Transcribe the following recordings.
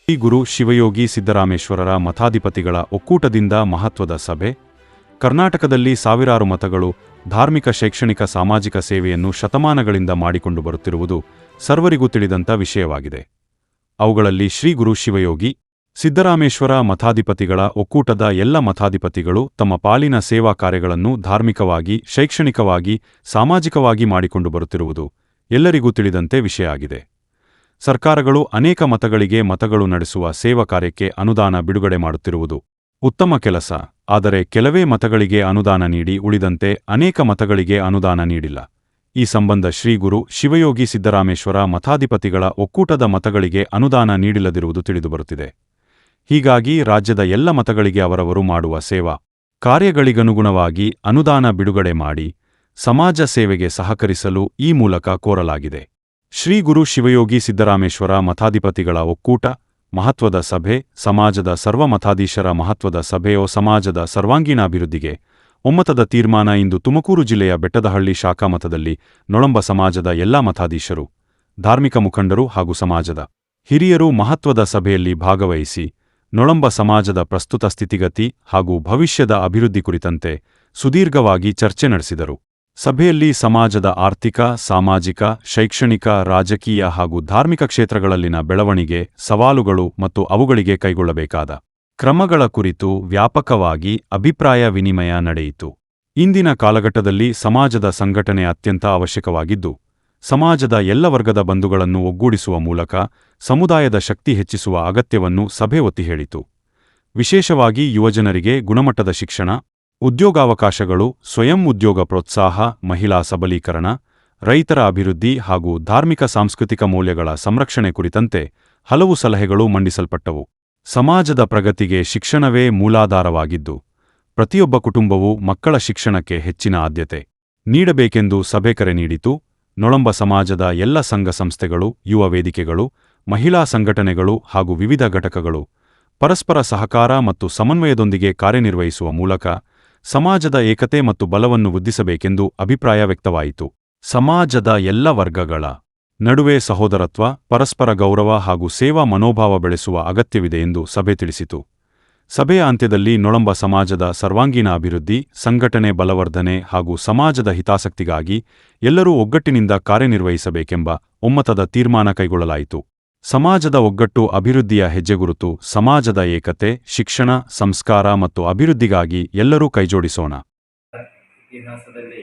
ಶ್ರೀ ಗುರು ಶಿವಯೋಗಿ ಸಿದ್ದರಾಮೇಶ್ವರರ ಮಠಾಧಿಪತಿಗಳ ಒಕ್ಕೂಟದಿಂದ ಮಹತ್ವದ ಸಭೆ. ಕರ್ನಾಟಕದಲ್ಲಿ ಸಾವಿರಾರು ಮಠಗಳು ಧಾರ್ಮಿಕ, ಶೈಕ್ಷಣಿಕ, ಸಾಮಾಜಿಕ ಸೇವೆಯನ್ನು ಶತಮಾನಗಳಿಂದ ಮಾಡಿಕೊಂಡು ಬರುತ್ತಿರುವುದು ಸರ್ವರಿಗೂ ತಿಳಿದಂಥ ವಿಷಯವಾಗಿದೆ. ಅವುಗಳಲ್ಲಿ ಶ್ರೀ ಗುರು ಶಿವಯೋಗಿ ಸಿದ್ದರಾಮೇಶ್ವರ ಮಠಾಧಿಪತಿಗಳ ಒಕ್ಕೂಟದ ಎಲ್ಲ ಮಠಾಧಿಪತಿಗಳು ತಮ್ಮ ಪಾಲಿನ ಸೇವಾ ಕಾರ್ಯಗಳನ್ನು ಧಾರ್ಮಿಕವಾಗಿ, ಶೈಕ್ಷಣಿಕವಾಗಿ, ಸಾಮಾಜಿಕವಾಗಿ ಮಾಡಿಕೊಂಡು ಬರುತ್ತಿರುವುದು ಎಲ್ಲರಿಗೂ ತಿಳಿದಂತೆ ವಿಷಯ ಆಗಿದೆ. ಸರ್ಕಾರಗಳು ಅನೇಕ ಮಠಗಳು ನಡೆಸುವ ಸೇವಾ ಕಾರ್ಯಕ್ಕೆ ಅನುದಾನ ಬಿಡುಗಡೆ ಮಾಡುತ್ತಿರುವುದು ಉತ್ತಮ ಕೆಲಸ. ಆದರೆ ಕೆಲವೇ ಮಠಗಳಿಗೆ ಅನುದಾನ ನೀಡಿ ಉಳಿದಂತೆ ಅನೇಕ ಮಠಗಳಿಗೆ ಅನುದಾನ ನೀಡಿಲ್ಲ. ಈ ಸಂಬಂಧ ಶ್ರೀ ಗುರು ಶಿವಯೋಗಿ ಸಿದ್ದರಾಮೇಶ್ವರ ಮಠಾಧಿಪತಿಗಳ ಒಕ್ಕೂಟದ ಮಠಗಳಿಗೆ ಅನುದಾನ ನೀಡಿಲ್ಲದಿರುವುದು ತಿಳಿದುಬರುತ್ತಿದೆ. ಹೀಗಾಗಿ ರಾಜ್ಯದ ಎಲ್ಲ ಮಠಗಳಿಗೆ ಅವರವರು ಮಾಡುವ ಸೇವಾ ಕಾರ್ಯಗಳಿಗನುಗುಣವಾಗಿ ಅನುದಾನ ಬಿಡುಗಡೆ ಮಾಡಿ ಸಮಾಜ ಸೇವೆಗೆ ಸಹಕರಿಸಲು ಈ ಮೂಲಕ ಕೋರಲಾಗಿದೆ. ಶ್ರೀ ಗುರು ಶಿವಯೋಗಿ ಸಿದ್ದರಾಮೇಶ್ವರ ಮಠಾಧಿಪತಿಗಳ ಒಕ್ಕೂಟ ಮಹತ್ವದ ಸಭೆ. ಸಮಾಜದ ಸರ್ವ ಮಠಾಧೀಶರ ಮಹತ್ವದ ಸಭೆಯೋ ಸಮಾಜದ ಸರ್ವಾಂಗೀಣಾಭಿವೃದ್ಧಿಗೆ ಒಮ್ಮತದ ತೀರ್ಮಾನ. ಇಂದು ತುಮಕೂರು ಜಿಲ್ಲೆಯ ಬೆಟ್ಟದಹಳ್ಳಿ ಶಾಖಾ ಮಠದಲ್ಲಿ ನೊಳಂಬ ಸಮಾಜದ ಎಲ್ಲಾ ಮಠಾಧೀಶರು, ಧಾರ್ಮಿಕ ಮುಖಂಡರು ಹಾಗೂ ಸಮಾಜದ ಹಿರಿಯರು ಮಹತ್ವದ ಸಭೆಯಲ್ಲಿ ಭಾಗವಹಿಸಿ ನೊಳಂಬ ಸಮಾಜದ ಪ್ರಸ್ತುತ ಸ್ಥಿತಿಗತಿ ಹಾಗೂ ಭವಿಷ್ಯದ ಅಭಿವೃದ್ಧಿ ಕುರಿತಂತೆ ಸುದೀರ್ಘವಾಗಿ ಚರ್ಚೆ ನಡೆಸಿದರು. ಸಭೆಯಲ್ಲಿ ಸಮಾಜದ ಆರ್ಥಿಕ, ಸಾಮಾಜಿಕ, ಶೈಕ್ಷಣಿಕ, ರಾಜಕೀಯ ಹಾಗೂ ಧಾರ್ಮಿಕ ಕ್ಷೇತ್ರಗಳಲ್ಲಿನ ಬೆಳವಣಿಗೆ, ಸವಾಲುಗಳು ಮತ್ತು ಅವುಗಳಿಗೆ ಕೈಗೊಳ್ಳಬೇಕಾದ ಕ್ರಮಗಳ ಕುರಿತು ವ್ಯಾಪಕವಾಗಿ ಅಭಿಪ್ರಾಯ ವಿನಿಮಯ ನಡೆಯಿತು. ಇಂದಿನ ಕಾಲಘಟ್ಟದಲ್ಲಿ ಸಮಾಜದ ಸಂಘಟನೆ ಅತ್ಯಂತ ಅವಶ್ಯಕವಾಗಿದ್ದು, ಸಮಾಜದ ಎಲ್ಲ ವರ್ಗದ ಬಂಧುಗಳನ್ನು ಒಗ್ಗೂಡಿಸುವ ಮೂಲಕ ಸಮುದಾಯದ ಶಕ್ತಿ ಹೆಚ್ಚಿಸುವ ಅಗತ್ಯವನ್ನು ಸಭೆ ಒತ್ತಿ ಹೇಳಿತು. ವಿಶೇಷವಾಗಿ ಯುವಜನರಿಗೆ ಗುಣಮಟ್ಟದ ಶಿಕ್ಷಣ, ಉದ್ಯೋಗಾವಕಾಶಗಳು, ಸ್ವಯಂ ಉದ್ಯೋಗ ಪ್ರೋತ್ಸಾಹ, ಮಹಿಳಾ ಸಬಲೀಕರಣ, ರೈತರ ಅಭಿವೃದ್ಧಿ ಹಾಗೂ ಧಾರ್ಮಿಕ ಸಾಂಸ್ಕೃತಿಕ ಮೌಲ್ಯಗಳ ಸಂರಕ್ಷಣೆ ಕುರಿತಂತೆ ಹಲವು ಸಲಹೆಗಳು ಮಂಡಿಸಲ್ಪಟ್ಟವು. ಸಮಾಜದ ಪ್ರಗತಿಗೆ ಶಿಕ್ಷಣವೇ ಮೂಲಾಧಾರವಾಗಿದ್ದು, ಪ್ರತಿಯೊಬ್ಬ ಕುಟುಂಬವೂ ಮಕ್ಕಳ ಶಿಕ್ಷಣಕ್ಕೆ ಹೆಚ್ಚಿನ ಆದ್ಯತೆ ನೀಡಬೇಕೆಂದು ಸಭೆ ಕರೆ ನೀಡಿತು. ನೊಳಂಬ ಸಮಾಜದ ಎಲ್ಲ ಸಂಘ ಸಂಸ್ಥೆಗಳು, ಯುವ ವೇದಿಕೆಗಳು, ಮಹಿಳಾ ಸಂಘಟನೆಗಳು ಹಾಗೂ ವಿವಿಧ ಘಟಕಗಳು ಪರಸ್ಪರ ಸಹಕಾರ ಮತ್ತು ಸಮನ್ವಯದೊಂದಿಗೆ ಕಾರ್ಯನಿರ್ವಹಿಸುವ ಮೂಲಕ ಸಮಾಜದ ಏಕತೆ ಮತ್ತು ಬಲವನ್ನು ವೃದ್ಧಿಸಬೇಕೆಂದು ಅಭಿಪ್ರಾಯ ವ್ಯಕ್ತವಾಯಿತು. ಸಮಾಜದ ಎಲ್ಲ ವರ್ಗಗಳ ನಡುವೆ ಸಹೋದರತ್ವ, ಪರಸ್ಪರ ಗೌರವ ಹಾಗೂ ಸೇವಾ ಮನೋಭಾವ ಬೆಳೆಸುವ ಅಗತ್ಯವಿದೆ ಎಂದು ಸಭೆ ತಿಳಿಸಿತು. ಸಭೆಯ ಅಂತ್ಯದಲ್ಲಿ ನೊಳಂಬ ಸಮಾಜದ ಸರ್ವಾಂಗೀಣ ಅಭಿವೃದ್ಧಿ, ಸಂಘಟನೆ ಬಲವರ್ಧನೆ ಹಾಗೂ ಸಮಾಜದ ಹಿತಾಸಕ್ತಿಗಾಗಿ ಎಲ್ಲರೂ ಒಗ್ಗಟ್ಟಿನಿಂದ ಕಾರ್ಯನಿರ್ವಹಿಸಬೇಕೆಂಬ ಒಮ್ಮತದ ತೀರ್ಮಾನ ಕೈಗೊಳ್ಳಲಾಯಿತು. ಸಮಾಜದ ಒಗ್ಗಟ್ಟು ಅಭಿವೃದ್ಧಿಯ ಹೆಜ್ಜೆಗುರುತು. ಸಮಾಜದ ಏಕತೆ, ಶಿಕ್ಷಣ, ಸಂಸ್ಕಾರ ಮತ್ತು ಅಭಿವೃದ್ಧಿಗಾಗಿ ಎಲ್ಲರೂ ಕೈಜೋಡಿಸೋಣ. ಇತಿಹಾಸದಲ್ಲಿ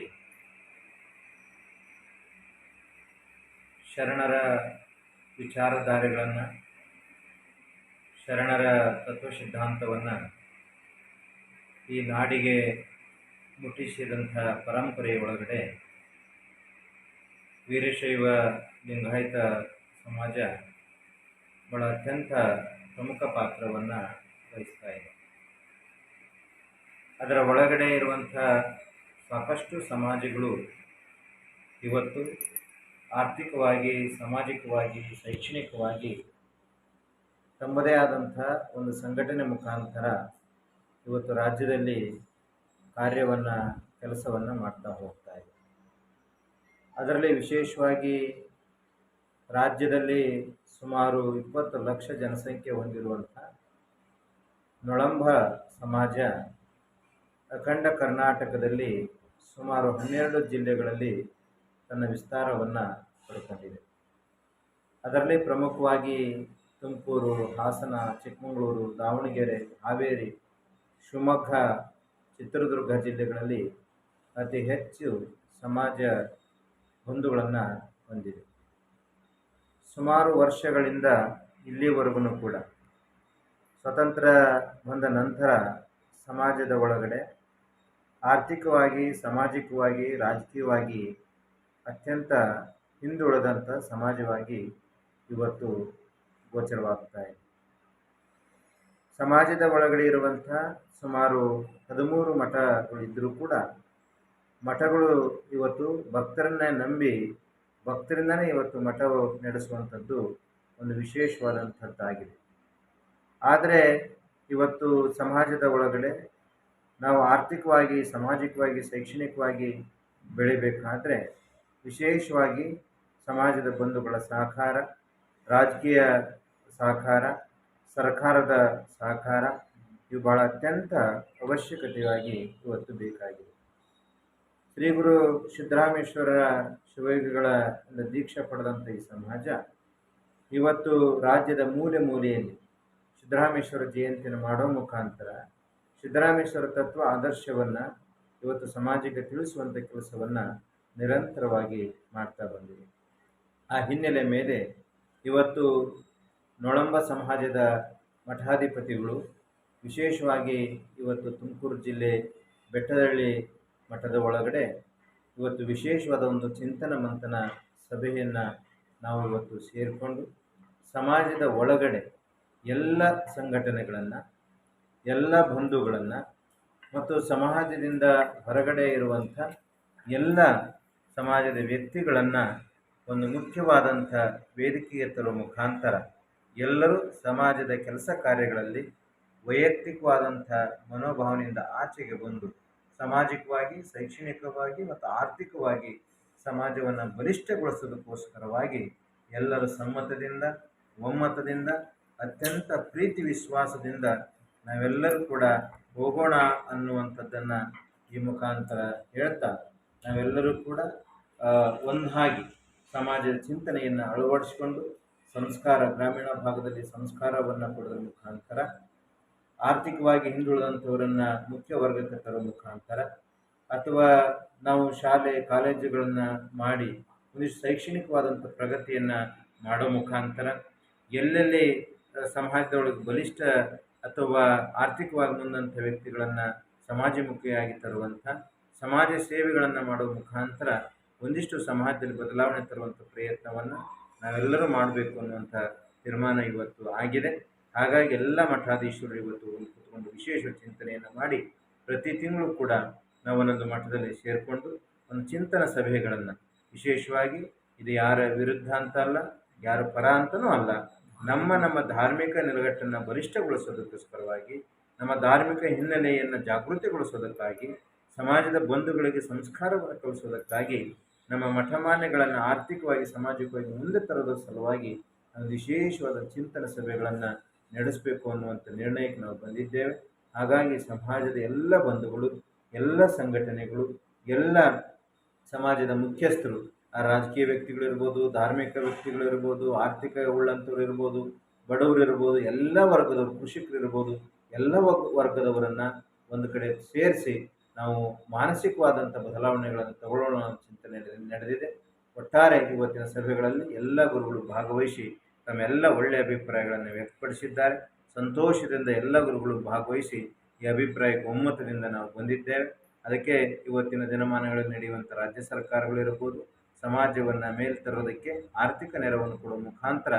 ಶರಣರ ವಿಚಾರಧಾರೆಗಳನ್ನು, ಶರಣರ ತತ್ವಸಿದ್ಧಾಂತವನ್ನು ಈ ನಾಡಿಗೆ ಮುಟ್ಟಿಸಿದಂಥ ಪರಂಪರೆಯ ಒಳಗಡೆ ವೀರಶೈವ ಲಿಂಗಾಯತ ಸಮಾಜ ಬಹಳ ಅತ್ಯಂತ ಪ್ರಮುಖ ಪಾತ್ರವನ್ನು ವಹಿಸ್ತಾ ಇದೆ. ಅದರ ಒಳಗಡೆ ಇರುವಂಥ ಸಾಕಷ್ಟು ಸಮಾಜಗಳು ಇವತ್ತು ಆರ್ಥಿಕವಾಗಿ, ಸಾಮಾಜಿಕವಾಗಿ, ಶೈಕ್ಷಣಿಕವಾಗಿ ತಮ್ಮದೇ ಆದಂಥ ಒಂದು ಸಂಘಟನೆ ಮುಖಾಂತರ ಇವತ್ತು ರಾಜ್ಯದಲ್ಲಿ ಕೆಲಸವನ್ನು ಮಾಡ್ತಾ ಹೋಗ್ತಾ ಇದೆ. ಅದರಲ್ಲಿ ವಿಶೇಷವಾಗಿ ರಾಜ್ಯದಲ್ಲಿ ಸುಮಾರು 20 ಲಕ್ಷ ಜನಸಂಖ್ಯೆ ಹೊಂದಿರುವಂಥ ನೊಳಂಬ ಸಮಾಜ ಅಖಂಡ ಕರ್ನಾಟಕದಲ್ಲಿ ಸುಮಾರು 12 ಜಿಲ್ಲೆಗಳಲ್ಲಿ ತನ್ನ ವಿಸ್ತಾರವನ್ನು ಪಡ್ಕೊಂಡಿದೆ. ಅದರಲ್ಲಿ ಪ್ರಮುಖವಾಗಿ ತುಮಕೂರು, ಹಾಸನ, ಚಿಕ್ಕಮಗಳೂರು, ದಾವಣಗೆರೆ, ಹಾವೇರಿ, ಶಿವಮೊಗ್ಗ, ಚಿತ್ರದುರ್ಗ ಜಿಲ್ಲೆಗಳಲ್ಲಿ ಅತಿ ಹೆಚ್ಚು ಸಮಾಜ ಬಂಧುಗಳನ್ನು ಹೊಂದಿದೆ. ಸುಮಾರು ವರ್ಷಗಳಿಂದ ಇಲ್ಲಿವರೆಗೂ ಕೂಡ ಸ್ವತಂತ್ರ ಬಂದ ನಂತರ ಸಮಾಜದ ಒಳಗಡೆ ಆರ್ಥಿಕವಾಗಿ, ಸಾಮಾಜಿಕವಾಗಿ, ರಾಜಕೀಯವಾಗಿ ಅತ್ಯಂತ ಹಿಂದುಳಿದಂಥ ಸಮಾಜವಾಗಿ ಇವತ್ತು ಗೋಚರವಾಗ್ತಾ ಇದೆ. ಸಮಾಜದ ಒಳಗಡೆ ಇರುವಂಥ ಸುಮಾರು 13 ಮಠಗಳಿದ್ದರೂ ಕೂಡ ಮಠಗಳು ಇವತ್ತು ಭಕ್ತರನ್ನೇ ನಂಬಿ ಭಕ್ತರಿಂದನೇ ಇವತ್ತು ಮಠ ನಡೆಸುವಂಥದ್ದು ಒಂದು ವಿಶೇಷವಾದಂಥದ್ದಾಗಿದೆ. ಆದರೆ ಇವತ್ತು ಸಮಾಜದ ಒಳಗಡೆ ನಾವು ಆರ್ಥಿಕವಾಗಿ, ಸಾಮಾಜಿಕವಾಗಿ, ಶೈಕ್ಷಣಿಕವಾಗಿ ಬೆಳಿಬೇಕಾದ್ರೆ ವಿಶೇಷವಾಗಿ ಸಮಾಜದ ಬಂಧುಗಳ ಸಹಕಾರ, ರಾಜಕೀಯ ಸಹಕಾರ ಸರ್ಕಾರದ ಸಹಕಾರ ಇವು ಬಹಳ ಅತ್ಯಂತ ಅವಶ್ಯಕತೆಯಾಗಿ ಇವತ್ತು ಬೇಕಾಗಿದೆ. ಶ್ರೀ ಗುರು ಸಿದ್ದರಾಮೇಶ್ವರರ ಶಿವಯೋಗಿಗಳ ದೀಕ್ಷೆ ಪಡೆದಂಥ ಈ ಸಮಾಜ ಇವತ್ತು ರಾಜ್ಯದ ಮೂಲೆ ಮೂಲೆಯಲ್ಲಿ ಸಿದ್ದರಾಮೇಶ್ವರ ಜಯಂತಿಯನ್ನು ಮಾಡೋ ಮುಖಾಂತರ ಸಿದ್ದರಾಮೇಶ್ವರ ತತ್ವ ಆದರ್ಶವನ್ನು ಇವತ್ತು ಸಮಾಜಕ್ಕೆ ತಿಳಿಸುವಂಥ ಕೆಲಸವನ್ನು ನಿರಂತರವಾಗಿ ಮಾಡ್ತಾ ಬಂದಿದೆ. ಆ ಹಿನ್ನೆಲೆ ಮೇಲೆ ಇವತ್ತು ನೊಳಂಬ ಸಮಾಜದ ಮಠಾಧಿಪತಿಗಳು ವಿಶೇಷವಾಗಿ ಇವತ್ತು ತುಮಕೂರು ಜಿಲ್ಲೆ ಬೆಟ್ಟದಹಳ್ಳಿ ಮಠದ ಒಳಗಡೆ ಇವತ್ತು ವಿಶೇಷವಾದ ಒಂದು ಚಿಂತನ ಮಂಥನ ಸಭೆಯನ್ನು ನಾವು ಇವತ್ತು ಸೇರಿಕೊಂಡು ಸಮಾಜದ ಒಳಗಡೆ ಎಲ್ಲ ಸಂಘಟನೆಗಳನ್ನು, ಎಲ್ಲ ಬಂಧುಗಳನ್ನು ಮತ್ತು ಸಮಾಜದಿಂದ ಹೊರಗಡೆ ಇರುವಂಥ ಎಲ್ಲ ಸಮಾಜದ ವ್ಯಕ್ತಿಗಳನ್ನು ಒಂದು ಮುಖ್ಯವಾದಂಥ ವೇದಿಕೆಗೆ ತರುವ ಮುಖಾಂತರ ಎಲ್ಲರೂ ಸಮಾಜದ ಕೆಲಸ ಕಾರ್ಯಗಳಲ್ಲಿ ವೈಯಕ್ತಿಕವಾದಂಥ ಮನೋಭಾವನೆಯಿಂದ ಆಚೆಗೆ ಬಂದು ಸಾಮಾಜಿಕವಾಗಿ, ಶೈಕ್ಷಣಿಕವಾಗಿ ಮತ್ತು ಆರ್ಥಿಕವಾಗಿ ಸಮಾಜವನ್ನು ಬಲಿಷ್ಠಗೊಳಿಸೋದಕ್ಕೋಸ್ಕರವಾಗಿ ಎಲ್ಲರ ಸಮ್ಮತದಿಂದ, ಒಮ್ಮತದಿಂದ, ಅತ್ಯಂತ ಪ್ರೀತಿ ವಿಶ್ವಾಸದಿಂದ ನಾವೆಲ್ಲರೂ ಕೂಡ ಹೋಗೋಣ ಅನ್ನುವಂಥದ್ದನ್ನು ಈ ಮುಖಾಂತರ ಹೇಳ್ತಾ ನಾವೆಲ್ಲರೂ ಕೂಡ ಒಂದಾಗಿ ಸಮಾಜದ ಚಿಂತನೆಯನ್ನು ಅಳವಡಿಸಿಕೊಂಡು ಗ್ರಾಮೀಣ ಭಾಗದಲ್ಲಿ ಸಂಸ್ಕಾರವನ್ನು ಕೊಡೋದ್ರ ಮುಖಾಂತರ ಆರ್ಥಿಕವಾಗಿ ಹಿಂದುಳಿದಂಥವರನ್ನು ಮುಖ್ಯ ವರ್ಗಕ್ಕೆ ತರೋ ಮುಖಾಂತರ ಅಥವಾ ನಾವು ಶಾಲೆ ಕಾಲೇಜುಗಳನ್ನು ಮಾಡಿ ಒಂದಿಷ್ಟು ಶೈಕ್ಷಣಿಕವಾದಂಥ ಪ್ರಗತಿಯನ್ನು ಮಾಡೋ ಮುಖಾಂತರ ಎಲ್ಲೆಲ್ಲಿ ಸಮಾಜದೊಳಗೆ ಬಲಿಷ್ಠ ಅಥವಾ ಆರ್ಥಿಕವಾಗಿ ಮುಂದಂಥ ವ್ಯಕ್ತಿಗಳನ್ನು ಸಮಾಜಮುಖಿಯಾಗಿ ತರುವಂಥ ಸಮಾಜ ಸೇವೆಗಳನ್ನು ಮಾಡೋ ಮುಖಾಂತರ ಒಂದಿಷ್ಟು ಸಮಾಜದಲ್ಲಿ ಬದಲಾವಣೆ ತರುವಂಥ ಪ್ರಯತ್ನವನ್ನು ನಾವೆಲ್ಲರೂ ಮಾಡಬೇಕು ಅನ್ನುವಂಥ ತೀರ್ಮಾನ ಇವತ್ತು ಆಗಿದೆ. ಹಾಗಾಗಿ ಎಲ್ಲ ಮಠಾಧೀಶರು ಇವತ್ತು ಕೂತ್ಕೊಂಡು ವಿಶೇಷ ಚಿಂತನೆಯನ್ನು ಮಾಡಿ ಪ್ರತಿ ತಿಂಗಳು ಕೂಡ ನಾವು ಒಂದೊಂದು ಮಠದಲ್ಲಿ ಸೇರಿಕೊಂಡು ಒಂದು ಚಿಂತನ ಸಭೆಗಳನ್ನು ವಿಶೇಷವಾಗಿ ಇದು ಯಾರ ವಿರುದ್ಧ ಅಂತ ಅಲ್ಲ, ಯಾರ ಪರ ಅಂತನೂ ಅಲ್ಲ, ನಮ್ಮ ಧಾರ್ಮಿಕ ನೆಲೆಗಟ್ಟನ್ನು ಬಲಿಷ್ಠಗೊಳಿಸೋದಕ್ಕೋಸ್ಕರವಾಗಿ, ನಮ್ಮ ಧಾರ್ಮಿಕ ಹಿನ್ನೆಲೆಯನ್ನು ಜಾಗೃತಿಗೊಳಿಸೋದಕ್ಕಾಗಿ, ಸಮಾಜದ ಬಂಧುಗಳಿಗೆ ಸಂಸ್ಕಾರವನ್ನು ಕಲಿಸೋದಕ್ಕಾಗಿ, ನಮ್ಮ ಮಠಮಾನ್ಯಗಳನ್ನು ಆರ್ಥಿಕವಾಗಿ ಸಾಮಾಜಿಕವಾಗಿ ಮುಂದೆ ತರೋದ್ರ ಸಲುವಾಗಿ ನಾವು ವಿಶೇಷವಾದ ಚಿಂತನ ಸಭೆಗಳನ್ನು ನಡೆಸಬೇಕು ಅನ್ನುವಂಥ ನಿರ್ಣಯಕ್ಕೆ ನಾವು ಬಂದಿದ್ದೇವೆ. ಹಾಗಾಗಿ ಸಮಾಜದ ಎಲ್ಲ ಬಂಧುಗಳು, ಎಲ್ಲ ಸಂಘಟನೆಗಳು, ಎಲ್ಲ ಸಮಾಜದ ಮುಖ್ಯಸ್ಥರು, ರಾಜಕೀಯ ವ್ಯಕ್ತಿಗಳಿರ್ಬೋದು, ಧಾರ್ಮಿಕ ವ್ಯಕ್ತಿಗಳಿರ್ಬೋದು, ಆರ್ಥಿಕ ಉಳ್ಳಂಥವ್ರು ಇರ್ಬೋದು, ಬಡವರು ಇರ್ಬೋದು, ಎಲ್ಲ ವರ್ಗದವರು, ಕೃಷಿಕರು ಇರ್ಬೋದು, ಎಲ್ಲ ವರ್ಗದವರನ್ನು ಒಂದು ಕಡೆ ಸೇರಿಸಿ ನಾವು ಮಾನಸಿಕವಾದಂಥ ಬದಲಾವಣೆಗಳನ್ನು ತಗೊಳ್ಳೋಣ ಚಿಂತನೆ ನಡೆದಿದೆ. ಒಟ್ಟಾರೆ ಇವತ್ತಿನ ಸಭೆಗಳಲ್ಲಿ ಎಲ್ಲ ಗುರುಗಳು ಭಾಗವಹಿಸಿ ತಮ್ಮೆಲ್ಲ ಒಳ್ಳೆಯ ಅಭಿಪ್ರಾಯಗಳನ್ನು ವ್ಯಕ್ತಪಡಿಸಿದ್ದಾರೆ. ಸಂತೋಷದಿಂದ ಎಲ್ಲ ಗುರುಗಳು ಭಾಗವಹಿಸಿ ಈ ಅಭಿಪ್ರಾಯಕ್ಕೆ ಒಮ್ಮತದಿಂದ ನಾವು ಬಂದಿದ್ದೇವೆ. ಅದಕ್ಕೆ ಇವತ್ತಿನ ದಿನಮಾನಗಳಲ್ಲಿ ನಡೆಯುವಂಥ ರಾಜ್ಯ ಸರ್ಕಾರಗಳಿರ್ಬೋದು, ಸಮಾಜವನ್ನು ಮೇಲ್ತರೋದಕ್ಕೆ ಆರ್ಥಿಕ ನೆರವನ್ನು ಕೊಡುವ ಮುಖಾಂತರ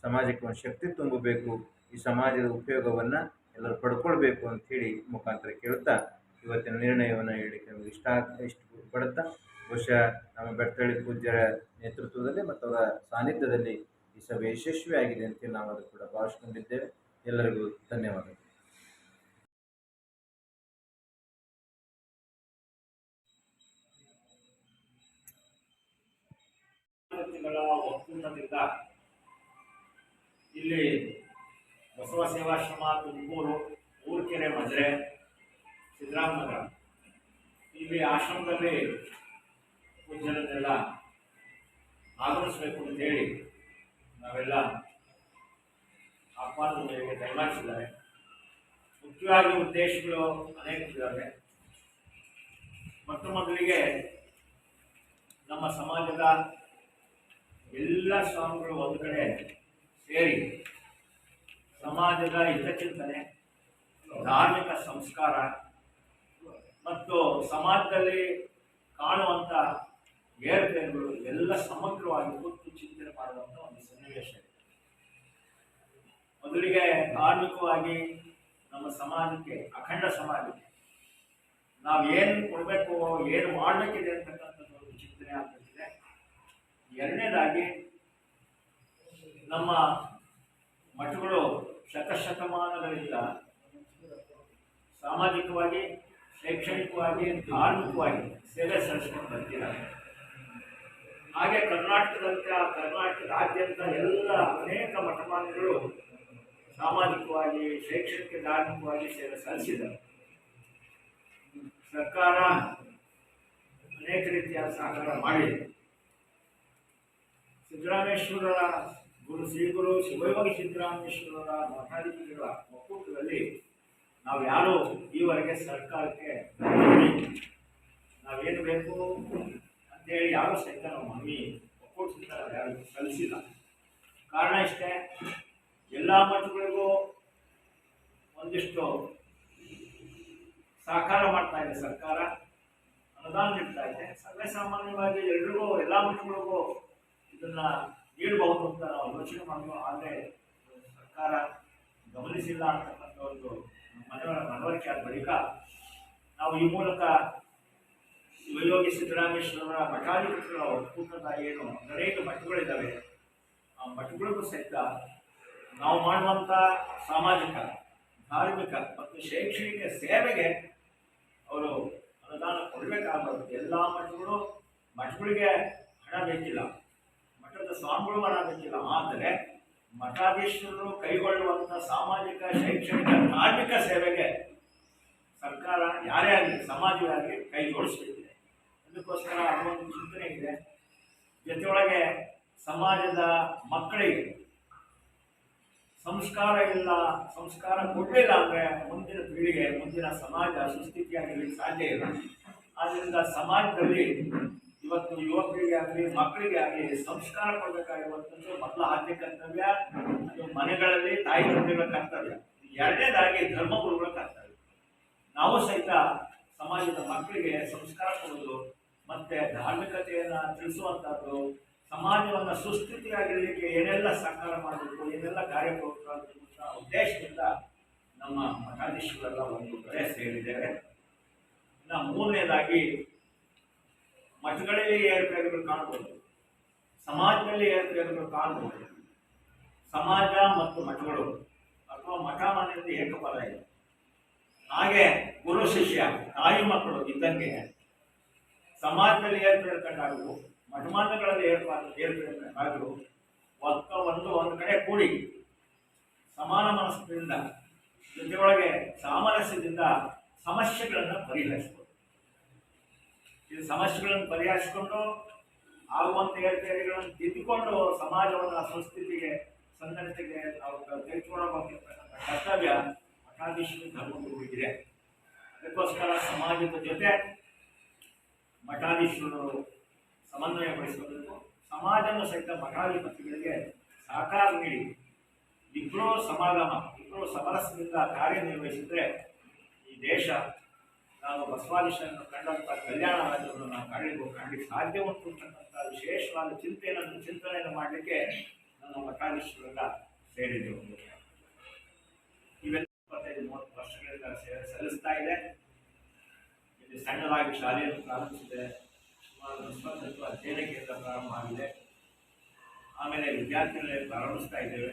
ಸಮಾಜಕ್ಕೆ ಒಂದು ಶಕ್ತಿ ತುಂಬಬೇಕು, ಈ ಸಮಾಜದ ಉಪಯೋಗವನ್ನು ಎಲ್ಲರೂ ಪಡ್ಕೊಳ್ಬೇಕು ಅಂಥೇಳಿ ಮುಖಾಂತರ ಕೇಳ್ತಾ ಇವತ್ತಿನ ನಿರ್ಣಯವನ್ನು ಹೇಳಲಿಕ್ಕೆ ನಮಗೆ ಇಷ್ಟಪಡುತ್ತಾ ಬಹುಶಃ ನಮ್ಮ ಬೆಳ್ತಳ್ಳಿ ಪೂಜ್ಯರ ನೇತೃತ್ವದಲ್ಲಿ ಮತ್ತು ಅವರ ಸಾನ್ನಿಧ್ಯದಲ್ಲಿ ಈ ಸಭೆ ಯಶಸ್ವಿಯಾಗಿದೆ ಅಂತ ನಾವು ಅದು ಕೂಡ ಭಾವಿಸ್ಕೊಂಡಿದ್ದೇವೆ. ಎಲ್ಲರಿಗೂ ಧನ್ಯವಾದಗಳು. ಒಕ್ಕೂಟದಿಂದ ಇಲ್ಲಿ ಬಸವ ಸೇವಾಶ್ರಮ ತುಮಕೂರು, ಊರ್ಕೆರೆ, ಮಜರೆ, ಸಿದ್ದರಾಮನಗರ ಇಲ್ಲಿ ಆಶ್ರಮದಲ್ಲಿ ಪೂಜ್ಯರನ್ನೆಲ್ಲ ಆಗಮಿಸಬೇಕು ಅಂತೇಳಿ ನಾವೆಲ್ಲ ಆಹ್ವಾನದ ಮೇರೆಗೆ ತೀರ್ಮಾನಿಸಿದ್ದಾರೆ. ಮುಖ್ಯವಾಗಿ ಉದ್ದೇಶಗಳು ಅನೇಕ ಇದ್ದಾವೆ. ಮೊದಲಿಗೆ ನಮ್ಮ ಸಮಾಜದ ಎಲ್ಲ ಸ್ವಾಮಿಗಳು ಒಂದು ಕಡೆ ಸೇರಿ ಸಮಾಜದ ಹಿತಚಿಂತನೆ, ಧಾರ್ಮಿಕ ಸಂಸ್ಕಾರ ಮತ್ತು ಸಮಾಜದಲ್ಲಿ ಕಾಣುವಂಥ ಏರುಪೇರುಗಳು ಎಲ್ಲ ಸಮಗ್ರವಾಗಿ ಕೂತು ಚಿಂತನೆ ಮಾಡುವಂಥ ಒಂದು ಸನ್ನಿವೇಶ ಇದೆ. ಮೊದಲಿಗೆ ಧಾರ್ಮಿಕವಾಗಿ ನಮ್ಮ ಸಮಾಜಕ್ಕೆ, ಅಖಂಡ ಸಮಾಜಕ್ಕೆ ನಾವು ಏನು ಕೊಡಬೇಕು, ಏನು ಮಾಡಬೇಕಿದೆ ಅಂತಕ್ಕಂಥದ್ದು ಒಂದು ಚಿಂತನೆ ಆಗ್ತಿದೆ. ಎರಡನೇದಾಗಿ ನಮ್ಮ ಮಠಗಳು ಶತಶತಮಾನಗಳಿಂದ ಸಾಮಾಜಿಕವಾಗಿ, ಶೈಕ್ಷಣಿಕವಾಗಿ, ಧಾರ್ಮಿಕವಾಗಿ ಸೇವೆ ಸಲ್ಲಿಸ್ಕೊಂಡು ಬರ್ತಿದ್ದಾರೆ. ಹಾಗೆ ಕರ್ನಾಟಕದಾದ್ಯಂತ ಎಲ್ಲ ಅನೇಕ ಮಠಮಾನ್ಯಗಳು ಸಾಮಾಜಿಕವಾಗಿ, ಶೈಕ್ಷಣಿಕ, ಧಾರ್ಮಿಕವಾಗಿ ಸೇವೆ ಸಲ್ಲಿಸಿದರು. ಸರ್ಕಾರ ಅನೇಕ ರೀತಿಯ ಸಹಕಾರ ಮಾಡಿದೆ. ಸಿದ್ದರಾಮೇಶ್ವರರ ಶ್ರೀ ಗುರು ಶಿವಯೋಗಿ ಸಿದ್ದರಾಮೇಶ್ವರರ ಮಠಾಧಿಪತಿಗಳ ಒಕ್ಕೂಟದಲ್ಲಿ ನಾವು ಯಾರು ಈವರೆಗೆ ಸರ್ಕಾರಕ್ಕೆ ನಾವೇನು ಬೇಕು ಅಂತೇಳಿ ಯಾರು ಸಹಿತ ನಾವು ಮನವಿ ಒಕ್ಕೂಟದಿಂದ ಯಾರು ಸಲ್ಲಿಸಿಲ್ಲ. ಕಾರಣ ಇಷ್ಟೇ, ಎಲ್ಲ ಮಠಗಳಿಗೂ ಒಂದಿಷ್ಟು ಸಹಕಾರ ಮಾಡ್ತಾ ಇದೆ ಸರ್ಕಾರ, ಅನುದಾನ ನೀಡ್ತಾ ಇದೆ. ಸರ್ವೇ ಸಾಮಾನ್ಯವಾಗಿ ಎಲ್ರಿಗೂ ಎಲ್ಲ ಮಠಗಳಿಗೂ ಇದನ್ನ ನೀಡಬಹುದು ಅಂತ ನಾವು ಆಲೋಚನೆ ಮಾಡಬಹುದು. ಆದರೆ ಸರ್ಕಾರ ಗಮನಿಸಿಲ್ಲ ಅಂತಕ್ಕಂಥ ಒಂದು ಮನವರಿಕೆ ಆದ ಬಳಿಕ ನಾವು ಈ ಮೂಲಕ ಶಿವಯೋಗಿ ಸಿದ್ದರಾಮೇಶ್ವರರ ಮಠಾಧಿಪತಿಗಳ ಒಕ್ಕೂಟದ ಏನು 15 ಮಠಗಳಿದ್ದಾವೆ, ಆ ಮಠಗಳಿಗೂ ಸಹಿತ ನಾವು ಮಾಡುವಂಥ ಸಾಮಾಜಿಕ, ಧಾರ್ಮಿಕ ಮತ್ತು ಶೈಕ್ಷಣಿಕ ಸೇವೆಗೆ ಅವರು ಅನುದಾನ ಕೊಡಬೇಕಾಗುತ್ತೆ. ಎಲ್ಲ ಮಠಗಳಿಗೆ ಹಣ ಬೇಕಿಲ್ಲ, ಮಠದ ಸ್ವಾಮಿಗಳು ಹಣ ಬೇಕಿಲ್ಲ. ಆದರೆ ಮಠಾಧೀಶರು ಕೈಗೊಳ್ಳುವಂಥ ಸಾಮಾಜಿಕ, ಶೈಕ್ಷಣಿಕ, ಧಾರ್ಮಿಕ ಸೇವೆಗೆ ಸರ್ಕಾರ ಯಾರೇ ಆಗಲಿ, ಸಮಾಜವೇ ಆಗಲಿ ಕೈ ಜೋಡಿಸಬೇಕಿದೆ. ಅದಕ್ಕೋಸ್ಕರ ಅದೊಂದು ಚಿಂತನೆ ಇದೆ. ಜೊತೆಯೊಳಗೆ ಸಮಾಜದ ಮಕ್ಕಳಿಗೆ ಸಂಸ್ಕಾರ ಇಲ್ಲ, ಸಂಸ್ಕಾರ ಕೊಡಲಿಲ್ಲ ಅಂದರೆ ಮುಂದಿನ ಪೀಳಿಗೆ, ಮುಂದಿನ ಸಮಾಜ ಸುಸ್ಥಿತಿಯಾಗಿರಲಿಕ್ಕೆ ಸಾಧ್ಯ ಇಲ್ಲ. ಆದ್ದರಿಂದ ಸಮಾಜದಲ್ಲಿ ಇವತ್ತು ಯುವಕರಿಗೆ ಆಗಲಿ, ಮಕ್ಕಳಿಗೆ ಆಗಲಿ ಸಂಸ್ಕಾರ ಕೊಡಬೇಕಾಗಿರುವಂಥದ್ದು ಮೊದಲ ಆದ್ಯ ಕರ್ತವ್ಯ. ಅದು ಮನೆಗಳಲ್ಲಿ ತಾಯಿ ತಂದೆಗಳ ಕರ್ತವ್ಯ. ಎರಡನೇದಾಗಿ ಧರ್ಮಗುರುಗಳ ಕರ್ತವ್ಯ. ನಾವು ಸಹಿತ ಸಮಾಜದ ಮಕ್ಕಳಿಗೆ ಸಂಸ್ಕಾರ ಕೊಡೋದು ಮತ್ತೆ ಧಾರ್ಮಿಕತೆಯನ್ನು ತಿಳಿಸುವಂಥದ್ದು, ಸಮಾಜವನ್ನು ಸುಸ್ಥಿತಿಯಾಗಿರಲಿಕ್ಕೆ ಏನೆಲ್ಲ ಸಹಕಾರ ಮಾಡಬೇಕು, ಏನೆಲ್ಲ ಕಾರ್ಯಪ್ರವೃತ್ತರಾಗಬೇಕು ಅನ್ನೋ ಉದ್ದೇಶದಿಂದ ನಮ್ಮ ಮಠಾಧೀಶಗಳೆಲ್ಲ ಒಂದು ಕಡೆ ಸೇರಿದ್ದೇವೆ. ಇನ್ನು ಮೂರನೇದಾಗಿ ಮಠಗಳಲ್ಲಿ ಏರ್ಪೇರುಗಳು ಕಾಣಬಹುದು, ಸಮಾಜದಲ್ಲಿ ಏರ್ಪೇರುಗಳು ಕಾಣಬಹುದು. ಸಮಾಜ ಮತ್ತು ಮಠಗಳು ಅಥವಾ ಮಠ ಮನೆಯಲ್ಲಿ ಏಕಪದ ಇದೆ. ಹಾಗೆ ಗುರು ಶಿಷ್ಯ, ತಾಯಿ ಮಕ್ಕಳು ಇದ್ದಂಗೆ ಸಮಾಜದಲ್ಲಿ ಏರ್ಪೇರು ಕಂಡಾಗಲು, ಮಠಮಾನ್ಯಗಳಲ್ಲಿ ಏರ್ಪೇರು ಕಂಡಾಗಲು ಒಂದು ಕಡೆ ಕೂಡಿ ಸಮಾನ ಮನಸ್ಸಿನಿಂದ, ಜೊತೆಯೊಳಗೆ ಸಾಮರಸ್ಯದಿಂದ ಸಮಸ್ಯೆಗಳನ್ನು ಪರಿಹರಿಸಬಹುದು. ಇದು ಸಮಸ್ಯೆಗಳನ್ನು ಪರಿಹರಿಸಿಕೊಂಡು ಆಗುವಂಥ ಏರ್ಪೇರುಗಳನ್ನು ತಿದ್ದುಕೊಂಡು ಸಮಾಜವನ್ನು ಸಂಸ್ಕೃತಿಗೆ, ಸನ್ನಡತೆಗೆ ನಾವು ತೆಗೆದುಕೊಳ್ಳಬೇಕಿರ್ತಕ್ಕಂಥ ಕರ್ತವ್ಯ ಮಠಾಧೀಶರು ಧರ್ಮಗುರುಗಳಿಗಿದೆ. ಅದಕ್ಕೋಸ್ಕರ ಸಮಾಜದ ಜೊತೆ ಮಠಾಧೀಶರು ಸಮನ್ವಯಗೊಳಿಸಬೇಕು. ಸಮಾಜವನ್ನು ಸಹಿತ ಮಠಾಧಿಪತಿಗಳಿಗೆ ಸಹಕಾರ ನೀಡಿ ಇಬ್ಬರೂ ಸಮಾಗಮ, ಇಬ್ಬರೂ ಸಮರಸದಿಂದ ಕಾರ್ಯನಿರ್ವಹಿಸಿದರೆ ಈ ದೇಶ ನಾವು ಬಸವಾದೀಶರನ್ನು ಕಂಡಂಥ ಕಲ್ಯಾಣ ರಾಜ್ಯವನ್ನು ನಾವು ಕಾಣಲಿಕ್ಕೆ ಸಾಧ್ಯ ಉಂಟು ಅಂತಕ್ಕಂಥ ವಿಶೇಷವಾದ ಚಿಂತನೆಯನ್ನು ಮಾಡಲಿಕ್ಕೆ ನಮ್ಮ ಮಠಾಧೀಶರೆಲ್ಲ ಸೇರಿದೆವು. ಇವೆಲ್ಲ 25-30 ವರ್ಷಗಳಿಂದ ಸೇವೆ ಸಲ್ಲಿಸ್ತಾ ಇದೆ. ಇಲ್ಲಿ ಸಣ್ಣದಾಗಿ ಶಾಲೆಯನ್ನು ಪ್ರಾರಂಭಿಸಿದೆ, ಸುಮಾರು 20 ಅಧ್ಯಯನ ಕೇಂದ್ರ ಪ್ರಾರಂಭ ಆಗಿದೆ. ಆಮೇಲೆ ವಿದ್ಯಾರ್ಥಿಗಳಲ್ಲಿ ಪ್ರಾರಂಭಿಸ್ತಾ ಇದ್ದೇವೆ.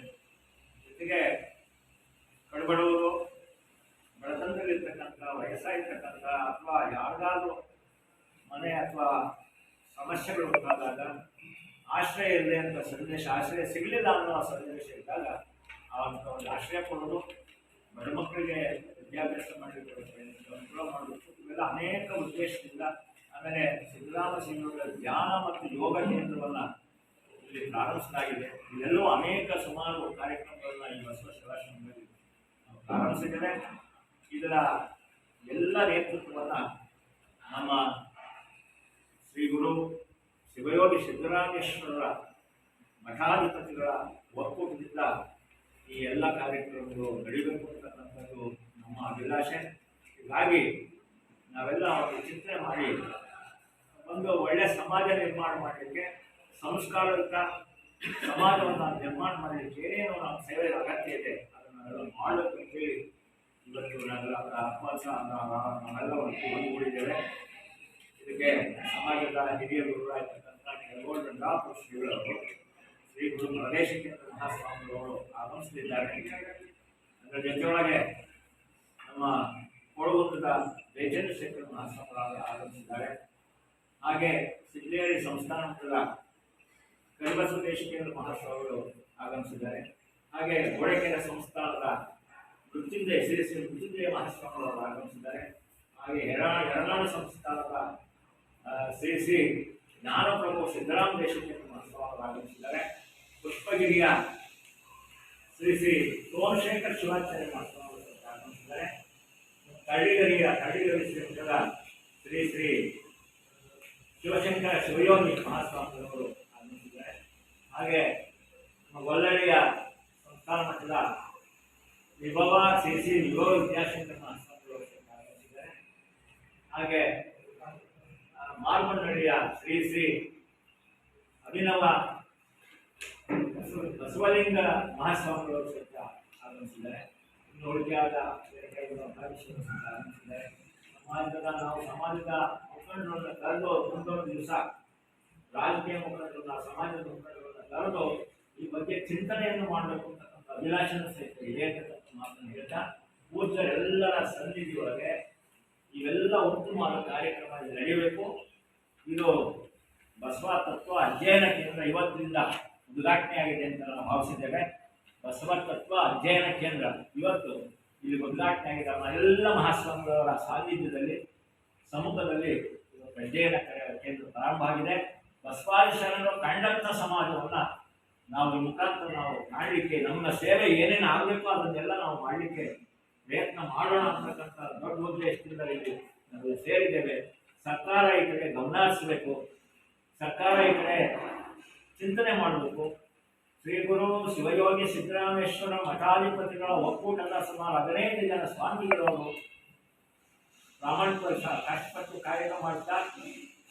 ಜೊತೆಗೆ ಕಡುಬಡವರು, ಬಡತನದಲ್ಲಿರ್ತಕ್ಕಂಥ, ವಯಸ್ಸಾಗಿರ್ತಕ್ಕಂಥ ಅಥವಾ ಯಾರಿಗಾದ್ರೂ ಮನೆ ಅಥವಾ ಸಮಸ್ಯೆಗಳು ಉಂಟಾದಾಗ ಆಶ್ರಯ ಇದೆ ಅಂತ ಸಂದೇಶ, ಆಶ್ರಯ ಸಿಗಲಿಲ್ಲ ಅನ್ನೋ ಸಂದೇಶ ಇದ್ದಾಗ ಒಂದು ಆಶ್ರಯ ಕೊಡೋದು, ಬಡ ಮಕ್ಕಳಿಗೆ ವಿದ್ಯಾಭ್ಯಾಸ ಮಾಡಲಿಕ್ಕೆ ಅನುಕೂಲ ಮಾಡಬೇಕು. ಇವೆಲ್ಲ ಅನೇಕ ಉದ್ದೇಶದಿಂದ. ಆಮೇಲೆ ಸಿದ್ದರಾಮ ಶ್ರೀಗಳ ಧ್ಯಾನ ಮತ್ತು ಯೋಗ ಕೇಂದ್ರವನ್ನು ಇಲ್ಲಿ ಪ್ರಾರಂಭಿಸಲಾಗಿದೆ. ಇವೆಲ್ಲವೂ ಅನೇಕ ಸುಮಾರು ಕಾರ್ಯಕ್ರಮಗಳನ್ನ ಈ ಬಸವ ಸೇವಾಶ್ರಮದಲ್ಲಿ ನಾವು ಪ್ರಾರಂಭಿಸಿದ್ದೇವೆ. ಇದರ ಎಲ್ಲ ನೇತೃತ್ವವನ್ನು ನಮ್ಮ ಶ್ರೀ ಗುರು ಶಿವಯೋಗಿ ಸಿದ್ದರಾಮೇಶ್ವರರ ಮಠಾಧಿಪತಿಗಳ ಒಕ್ಕೂಟದಿಂದ ಈ ಎಲ್ಲ ಕಾರ್ಯಕ್ರಮಗಳು ನಡೀಬೇಕು ಅಂತಕ್ಕಂಥದ್ದು ನಮ್ಮ ಅಭಿಲಾಷೆ. ಹೀಗಾಗಿ ನಾವೆಲ್ಲ ಒಂದು ಚಿಂತನೆ ಮಾಡಿ ಒಂದು ಒಳ್ಳೆಯ ಸಮಾಜ ನಿರ್ಮಾಣ ಮಾಡಲಿಕ್ಕೆ, ಸಂಸ್ಕಾರಯುತ ಸಮಾಜವನ್ನು ನಿರ್ಮಾಣ ಮಾಡಲಿಕ್ಕೆ ಏನೇನು ನಮ್ಮ ಸೇವೆ ಅಗತ್ಯ ಇದೆ ಅದನ್ನೆಲ್ಲ ಮಾಡಬೇಕು ಅಂತೇಳಿ ಇವತ್ತು ನಾವೆಲ್ಲ ಅದರ ಅಭ್ಯಾಸ ನಾವೆಲ್ಲ ಒಂದುಗೂಡಿದ್ದೇವೆ. ಇದಕ್ಕೆ ಸಮಾಜದ ಹಿರಿಯ ಗುರುಗಳಾಗಿರ್ತಕ್ಕಂಥ ಕೆಳಗೋಡ ಶ್ರೀಗಳವರು, ಶ್ರೀ ಗುರು ಪ್ರದೇಶಕೇಂದ್ರ ಮಹಾಸ್ವಾಮಿಗಳು ಆಗಮಿಸಲಿದ್ದಾರೆ. ಅದರ ಜೊತೆಯೊಳಗೆ ನಮ್ಮ ಕೊಡಗುಂದದ ಜಯಚಂದ್ರಶೇಖರ ಮಹಾಸ್ವಾಮಿಗಳು ಆಗಮಿಸಿದ್ದಾರೆ. ಹಾಗೆ ಸಿದ್ಧೇರಿ ಸಂಸ್ಥಾನ ಮಟ್ಟದ ಕರಿಬಸವ ದೇಶಿಕೇಂದ್ರ ಮಹಾಸ್ವಾಮಿಗಳು ಆಗಮಿಸಿದ್ದಾರೆ. ಹಾಗೆ ಗೋಡೆಕೆರೆ ಸಂಸ್ಥಾನದ ಮೃತ್ಯುಂಜಯ ಶ್ರೀ ಶ್ರೀ ಮೃತ್ಯುಂಜಯ ಮಹಾಸ್ವಾಮಿಗಳು ಆಗಮಿಸಿದ್ದಾರೆ. ಹಾಗೆ ಯರನಾಡು ಸಂಸ್ಥಾನದ ಶ್ರೀ ಶ್ರೀ ಜ್ಞಾನಪ್ರಭು ಸಿದ್ದರಾಮ ದೇಶಿಕೇಂದ್ರ ಮಹಾಸ್ವಾಮಿಗಳು ಆಗಮಿಸಿದ್ದಾರೆ. ಪುಷ್ಪಗಿರಿಯ ಶ್ರೀ ಶ್ರೀ ಸೋಮಶೇಖರ ಶಿವಾಚಾರ್ಯ ಮಹಾಸ್ವಾಮಿಗಳು ಆಗಮಿಸಿದ್ದಾರೆ. ತಳ್ಳಿಗರಿ ಶ್ರೀಮಠದ ಶ್ರೀ ಶ್ರೀ ಶಿವಶಂಕರ ಶಿವಯೋಗಿ ಮಹಾಸ್ವಾಮಿಗಳು ಆಗಮಿಸಿದ್ದಾರೆ. ಹಾಗೆ ಗೊಲ್ಲಳ್ಳಿಯ ಸಂಸ್ಥಾನ ಮಠದ ವಿಭವ ಶ್ರೀ ಶ್ರೀ ವಿಭವ ವಿದ್ಯಾಶಂಕರ ಮಹಾಸ್ವಾಮಿಗಳು ಆಗಮಿಸಿದ್ದಾರೆ. ಹಾಗೆ ಮಾರ್ಮನಹಳ್ಳಿಯ ಶ್ರೀ ಶ್ರೀ ಅಭಿನವ ಬಸವಲಿಂಗ ಮಹಾಸ್ವಾಮಿಗಳು ಸಹಿತ ಆಗಮಿಸಿದ್ದಾರೆ. ಇನ್ನು ಉಳಿಕೆಯಾದ ಆಗಮಿಸಿದ್ದಾರೆ. ಸಮಾಜದ ಮುಖಂಡರನ್ನ ಕರೆದು ಮುಂದೊಂದು ದಿವಸ ರಾಜಕೀಯ ಮುಖಂಡರನ್ನ ಸಮಾಜದ ಮುಖಂಡರನ್ನ ಕರೆದು ಈ ಬಗ್ಗೆ ಚಿಂತನೆಯನ್ನು ಮಾಡಬೇಕು ಅಂತಕ್ಕಂಥ ಅಭಿಲಾಷಣ ಸಹಿತ ಇದೆ ಅಂತಕ್ಕಂಥ ಮಾತನ್ನು ಹೇಳ್ತಾ ಪೂಜ್ಯರೆಲ್ಲರ ಸನ್ನಿಧಿಯೊಳಗೆ ಇವೆಲ್ಲ ಉತ್ತಮವಾದ ಕಾರ್ಯಕ್ರಮ ನಡೆಯಬೇಕು. ಇದು ಬಸವ ತತ್ವ ಅಧ್ಯಯನ ಕೇಂದ್ರ ಇವತ್ತಿನಿಂದ ಉದ್ಘಾಟನೆಯಾಗಿದೆ ಅಂತ ನಾವು ಭಾವಿಸಿದ್ದೇವೆ. ಬಸವ ತತ್ವ ಅಧ್ಯಯನ ಕೇಂದ್ರ ಇವತ್ತು ಇಲ್ಲಿ ಉದ್ಘಾಟನೆ ಆಗಿದೆ. ಎಲ್ಲ ಮಹಾಸ್ವಾಮಿಗಳವರ ಸಾನ್ನಿಧ್ಯದಲ್ಲಿ ಸಮ್ಮುಖದಲ್ಲಿ ಅಧ್ಯಯನ ಕೇಂದ್ರ ಪ್ರಾರಂಭ ಆಗಿದೆ. ಬಸವಾದಿ ಶರಣರು ಕಂಡಂಥ ಸಮಾಜವನ್ನು ನಾವು ಈ ಮುಖಾಂತರ ನಾವು ಮಾಡಲಿಕ್ಕೆ ನಮ್ಮ ಸೇವೆ ಏನೇನು ಆಗಬೇಕು ಅದನ್ನೆಲ್ಲ ನಾವು ಮಾಡಲಿಕ್ಕೆ ಪ್ರಯತ್ನ ಮಾಡೋಣ ಅಂತಕ್ಕಂಥ ದೊಡ್ಡ ಉದ್ದೇಶದಿಂದ ಇಲ್ಲಿ ನಾವು ಸೇರಿದ್ದೇವೆ. ಸರ್ಕಾರ ಈ ಕಡೆ ಗಮನ ಹರಿಸಬೇಕು, ಸರ್ಕಾರ ಈ ಕಡೆ ಚಿಂತನೆ ಮಾಡಬೇಕು. ಶ್ರೀ ಗುರು ಶಿವಯೋಗಿ ಸಿದ್ದರಾಮೇಶ್ವರ ಮಠಾಧಿಪತಿಗಳ ಒಕ್ಕೂಟದ ಸುಮಾರು 15 ಜನ ಸ್ವಾಮಿಗಳವರು ಪ್ರಾಮಾಣಿಕ ಕಷ್ಟಪಟ್ಟು ಕಾರ್ಯಕ್ರಮ ಮಾಡ್ತಾ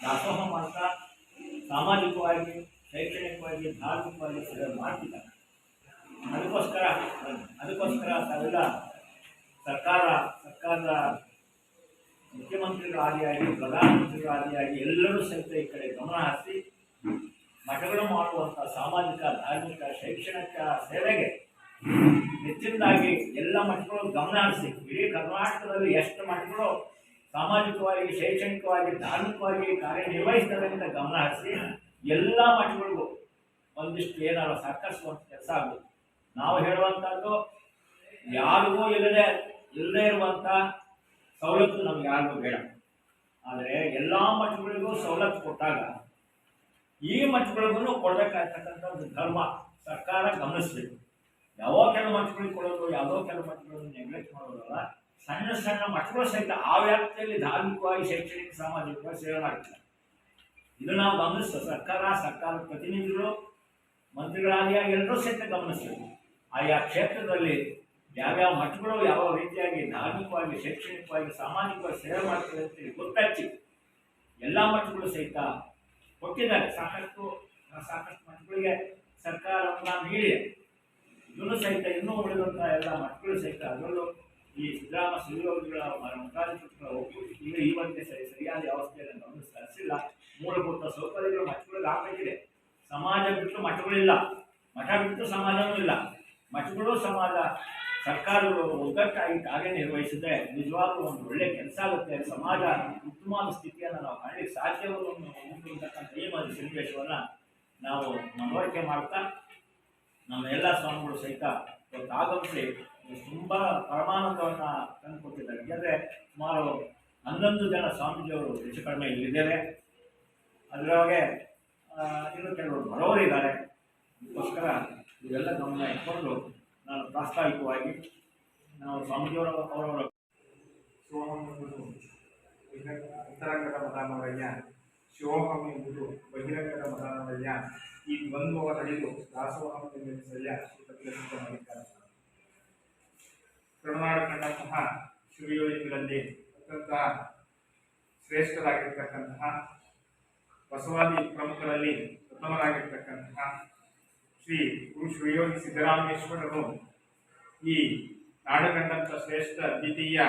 ದಾಸೋಹ ಮಾಡ್ತಾ ಸಾಮಾಜಿಕವಾಗಿ ಶೈಕ್ಷಣಿಕವಾಗಿ ಧಾರ್ಮಿಕವಾಗಿ ಸೇವೆ ಮಾಡ್ತಿದ್ದಾರೆ. ಅದಕ್ಕೋಸ್ಕರ ತಾವೆಲ್ಲ ಸರ್ಕಾರದ ಮುಖ್ಯಮಂತ್ರಿಗಳ ಆದಿಯಾಗಿ ಪ್ರಧಾನಮಂತ್ರಿಗಳ ಆದಿಯಾಗಿ ಎಲ್ಲರೂ ಸಹಿತ ಈ ಕಡೆ ಗಮನ ಹರಿಸಿ ಮಠಗಳು ಮಾಡುವಂಥ ಸಾಮಾಜಿಕ ಧಾರ್ಮಿಕ ಶೈಕ್ಷಣಿಕ ಸೇವೆಗೆ ಹೆಚ್ಚಿನದಾಗಿ ಎಲ್ಲ ಮಠಗಳು ಗಮನ ಹರಿಸಿ ಇಡೀ ಕರ್ನಾಟಕದಲ್ಲಿ ಎಷ್ಟು ಮಠಗಳು ಸಾಮಾಜಿಕವಾಗಿ ಶೈಕ್ಷಣಿಕವಾಗಿ ಧಾರ್ಮಿಕವಾಗಿ ಕಾರ್ಯನಿರ್ವಹಿಸ್ತವೆ ಅಂತ ಗಮನ ಹರಿಸಿ ಎಲ್ಲ ಮಠಗಳಿಗೂ ಒಂದಿಷ್ಟು ಏನಾದ್ರು ಸಾಕಷ್ಟು ಕೆಲಸ ಆಗುತ್ತೆ. ನಾವು ಹೇಳುವಂಥದ್ದು ಯಾರಿಗೂ ಇಲ್ಲದೇ ಇರುವಂಥ ಸವಲತ್ತು ನಮ್ಗೆ ಯಾರಿಗೂ ಬೇಡ. ಆದರೆ ಎಲ್ಲ ಮಠಗಳಿಗೂ ಸವಲತ್ತು ಕೊಟ್ಟಾಗ ಈ ಮಠಗಳಿಗೂ ಕೊಡಬೇಕಾಗ್ತಕ್ಕಂಥದ್ದು ಧರ್ಮ ಸರ್ಕಾರ ಗಮನಿಸಬೇಕು. ಯಾವೋ ಕೆಲವು ಮಠಗಳಿಗೆ ಕೊಡೋದು, ಯಾವುದೋ ಕೆಲವು ಮಠಗಳನ್ನು ನೆಗ್ಲೆಕ್ಟ್ ಮಾಡೋದಲ್ಲ. ಸಣ್ಣ ಸಣ್ಣ ಮಠಗಳು ಸಹಿತ ಆ ವ್ಯಾಪ್ತಿಯಲ್ಲಿ ಧಾರ್ಮಿಕವಾಗಿ ಶೈಕ್ಷಣಿಕ ಸಾಮಾಜಿಕವಾಗಿ ಸೇವೆ ಮಾಡ್ತಾರೆ. ಇದು ನಾವು ಗಮನಿಸ್ತೇವೆ. ಸರ್ಕಾರದ ಪ್ರತಿನಿಧಿಗಳು ಮಂತ್ರಿಗಳಾದಿಯಾಗಿ ಎಲ್ಲರೂ ಸಹಿತ ಗಮನಿಸಬೇಕು. ಆಯಾ ಕ್ಷೇತ್ರದಲ್ಲಿ ಯಾವ್ಯಾವ ಮಠಗಳು ಯಾವ ರೀತಿಯಾಗಿ ಧಾರ್ಮಿಕವಾಗಿ ಶೈಕ್ಷಣಿಕವಾಗಿ ಸಾಮಾಜಿಕವಾಗಿ ಸೇವೆ ಮಾಡ್ತವೆ ಅಂತೇಳಿ ಗೊತ್ತಚ್ಚಿ ಎಲ್ಲ ಮಠಗಳು ಸಹಿತ ಕೊಟ್ಟಿದ್ದಾರೆ. ಸಾಕಷ್ಟು ಮಠಗಳಿಗೆ ಸರ್ಕಾರವನ್ನು ನೀಡಿದೆ. ಇದನ್ನು ಸಹಿತ ಇನ್ನೂ ಉಳಿದಂಥ ಎಲ್ಲ ಮಠಗಳು ಸಹಿತ ಅದರಲ್ಲೂ ಈ ಸಿದ್ದರಾಮ ಶಿವಯೋಗಿಗಳ ಮಠಾಧಿಪತಿಗಳ ಒಕ್ಕೂಟ ಈಗ ಈ ಬಗ್ಗೆ ಸರಿಯಾದ ವ್ಯವಸ್ಥೆಯನ್ನು ಗಮನಿಸಿಲ್ಲ. ಮೂಲಭೂತ ಸೌಕರ್ಯಗಳು ಮಠಗಳಿಗೆ ಆಗಬೇಕಿದೆ. ಸಮಾಜ ಬಿಟ್ಟು ಮಠಗಳಿಲ್ಲ, ಮಠ ಬಿಟ್ಟು ಸಮಾಜವೂ ಇಲ್ಲ. ಮಠಗಳು ಸಮಾಜ ಸರ್ಕಾರಗಳು ಒಗ್ಗಟ್ಟಾಗಿ ಕಾರ್ಯನಿರ್ವಹಿಸಿದ್ರೆ ನಿಜವಾಗ್ಲೂ ಒಂದು ಒಳ್ಳೆ ಕೆಲಸ ಆಗುತ್ತೆ. ಸಮಾಜ ಉತ್ತಮವಾದ ಸ್ಥಿತಿಯನ್ನು ನಾವು ಕಾಣಲಿಕ್ಕೆ ಸಾಧ್ಯವನ್ನು ಉಂಟುತಕ್ಕಂಥ ಈ ಒಂದು ಸನ್ನಿವೇಶವನ್ನು ನಾವು ಮನವರಿಕೆ ಮಾಡ್ತಾ ನಮ್ಮ ಎಲ್ಲ ಸ್ವಾಮಿಗಳು ಸಹಿತ ಇವತ್ತು ಆಗಮಿಸಿ ತುಂಬ ಪರಮಾನಂದವನ್ನು ತಂದುಕೊಟ್ಟಿದ್ದಾರೆ. ಯಾಕೆಂದರೆ ಸುಮಾರು 11 ಜನ ಸ್ವಾಮೀಜಿಯವರು ಹೆಚ್ಚು ಕಡಿಮೆ ಇಲ್ಲಿದ್ದೇವೆ. ಅದರೊಳಗೆ ಇನ್ನು ಕೆಲವರು ಬರೋರಿದ್ದಾರೆ. ಅದಕ್ಕೋಸ್ಕರ ಇವೆಲ್ಲ ಗಮನ ಇಟ್ಕೊಂಡು ನಾನು ಪ್ರಾಸ್ತಾವಿಕವಾಗಿ ನಾವು ಸ್ವಾಮೀಜಿಯವರ ಶಿವೋಹಂ ಎಂಬುದು ಅಂತರಂಗದ ಮತಾನವಯ್ಯ, ಶಿವೋಹಂ ಎಂಬುದು ಬಹಿರಂಗದ ಮತಾನವಯ್ಯ. ಈ ದ್ವಂದ್ವವ ನಡೆದು ದಾಸೋಹಂ ಎಂಬೆನಿಸಯ್ಯ ಶ್ರೀ ಮಾಡಿದ್ದಾರೆ. ಕರುನಾಡು ಕಂಡಂತಹ ಶಿವಯೋಗಿಗಳಲ್ಲಿ ಅತ್ಯಂತ ಶ್ರೇಷ್ಠರಾಗಿರ್ತಕ್ಕಂತಹ ಬಸವಾದಿ ಪ್ರಮುಖರಲ್ಲಿ ಉತ್ತಮರಾಗಿರ್ತಕ್ಕಂತಹ ಶ್ರೀ ಗುರು ಶಿವಯೋಗಿ ಸಿದ್ದರಾಮೇಶ್ವರರು ಈ ನಾಡು ಕಂಡಂಥ ಶ್ರೇಷ್ಠ ದ್ವಿತೀಯ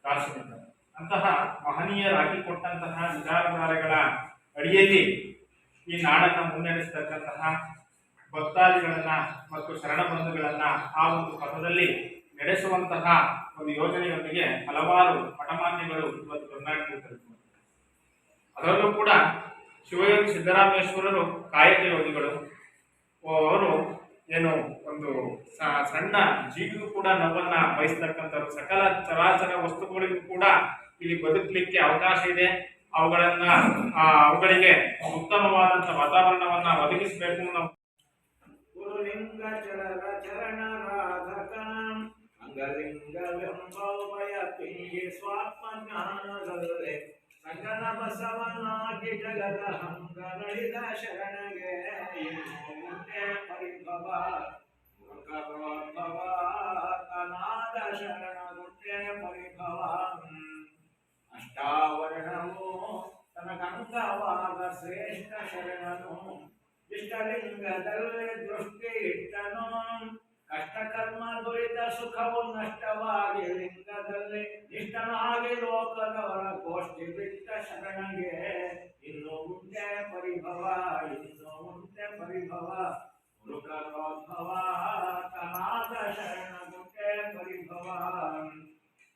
ದಾರ್ಶನಿಕರು. ಅಂತಹ ಮಹನೀಯರಾಗಿ ಕೊಟ್ಟಂತಹ ವಿಚಾರಧಾರೆಗಳ ಅಡಿಯಲ್ಲಿ ಈ ನಾಡನ್ನು ಮುನ್ನಡೆಸತಕ್ಕಂತಹ ಭಕ್ತಾದಿಗಳನ್ನ ಮತ್ತು ಶರಣ ಬಂಧುಗಳನ್ನ ಆ ಒಂದು ಪಥದಲ್ಲಿ ನಡೆಸುವಂತಹ ಒಂದು ಯೋಜನೆಯೊಂದಿಗೆ ಹಲವಾರು ಮಠಮಾನ್ಯಗಳು ಇವತ್ತು ಕರ್ನಾಟಕದಲ್ಲಿ ತಲುಪಿದ್ದಾರೆ. ಅದರಲ್ಲೂ ಕೂಡ ಶಿವಯೋಗಿ ಸಿದ್ದರಾಮೇಶ್ವರರು ಕಾಯಕ ಯೋಗಿಗಳು. ಅವರು ಏನು ಒಂದು ಸಣ್ಣ ಜೀವಿಗೂ ಕೂಡ ನೋವನ್ನ ಬಯಸ್ತಕ್ಕಂಥವ್ರು, ಸಕಲ ಚರಾಚರ ವಸ್ತುಗಳಿಗೂ ಕೂಡ ಇಲ್ಲಿ ಬದುಕಲಿಕ್ಕೆ ಅವಕಾಶ ಇದೆ. ಅವುಗಳಿಗೆ ಉತ್ತಮವಾದಂತಹ ವಾತಾವರಣವನ್ನ ಒದಗಿಸಬೇಕು. ನಾವು ಗುರುಲಿಂಗ ಚರಣ ಚರಣರಾಧಕಂ ಅಂಗಲಿಂಗ ವ್ಯಂಭವಯ ಪಿಂಗಿ ಸ್ವಾತ್ಮಜ್ಞಾನದಲ್ಲೇ ಸಂಗನ ಬಸವನಾಗಿ ಜಗದ ಹಂಗ ನಡೆದ ಶರಣಗೆ ಮುಂದೆ ಪರಿಭವ ಕರೋದ್ಭವ ಕನಾದ ಶರಣ ಮುಂದೆ ಪರಿಭವ ಅಷ್ಟಾವರಣವು ತನಗಂಗವಾದ ಶ್ರೇಷ್ಠ ಶರಣನು ಇಷ್ಟಲಿಂಗದಲ್ಲಿ ದೃಷ್ಟಿ ಇಟ್ಟನು. ಕಷ್ಟಕರ್ಮ ದುರಿತ ಸುಖವು ನಷ್ಟವಾಗಿ ಲಿಂಗದಲ್ಲಿ ಇಷ್ಟನಾಗಿ ಲೋಕದವರ ಗೋಷ್ಠಿ ಬಿಟ್ಟ ಶರಣಗೆ ಇನ್ನು ಮುಂದೆ ಪರಿಭವ, ಇನ್ನು ಮುಂದೆ ಪರಿಭವ ಮೃಗರೋದ್ಭವ ತನಾದ ಶರಣ ಮುಂದೆ ಪರಿಭವ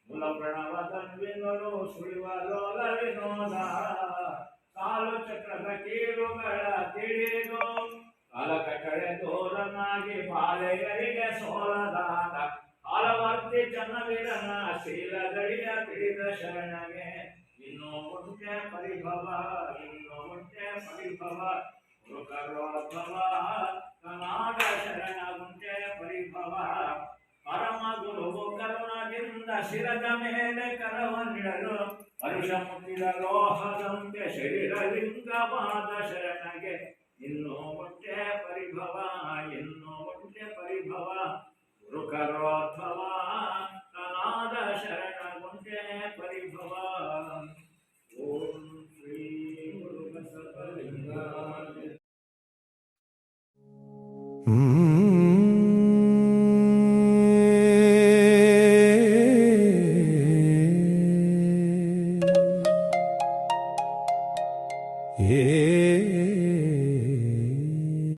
ಮೂಲ ಪ್ರಣವದನ್ವಿನರು ಸುಳಿವ ಲೋಲ ವಿನೋದ ಕಾಲು ಚಕ್ರದ ಕೀರುಗಳ ತಿಳಿದು ಕಾಲಕಟಳೆ ದೂರನಾಗಿ ಬಾಲೆಯರಿಗೆ ಸೋಲದಾದ ಕಾಲವರ್ತಿ ಚನ್ನವೀರನ ಶೀಲಗಳಿಯ ತಿಳಿದ ಶರಣಗೆ ಇನ್ನು ಮುಂದೆ ಪರಿಭವ, ಇನ್ನು ಮುಂದೆ ಪರಿಭವ ಮೃಗರೋದ್ಭವ ಕನಾದ ಶರಣ ಮುಂದೆ ಪರಿಭವ ಪರಮ ಗುರುವು ಕರುಣದಿಂದ ಶಿರದ ಮೇಲೆ ಕರವನ್ನಿಡಲು ಪರುಷ ಮುಟ್ಟಿದ ಲೋಹದಂತೆ ಶರೀರಲಿಂಗವಾದ ಶರಣಗೆ ಇನ್ನು ಮುಂದೆ ಪರಿಭವ, ಇನ್ನು ಮುಂದೆ ಪರಿಭವ ಗುರುಕರೋ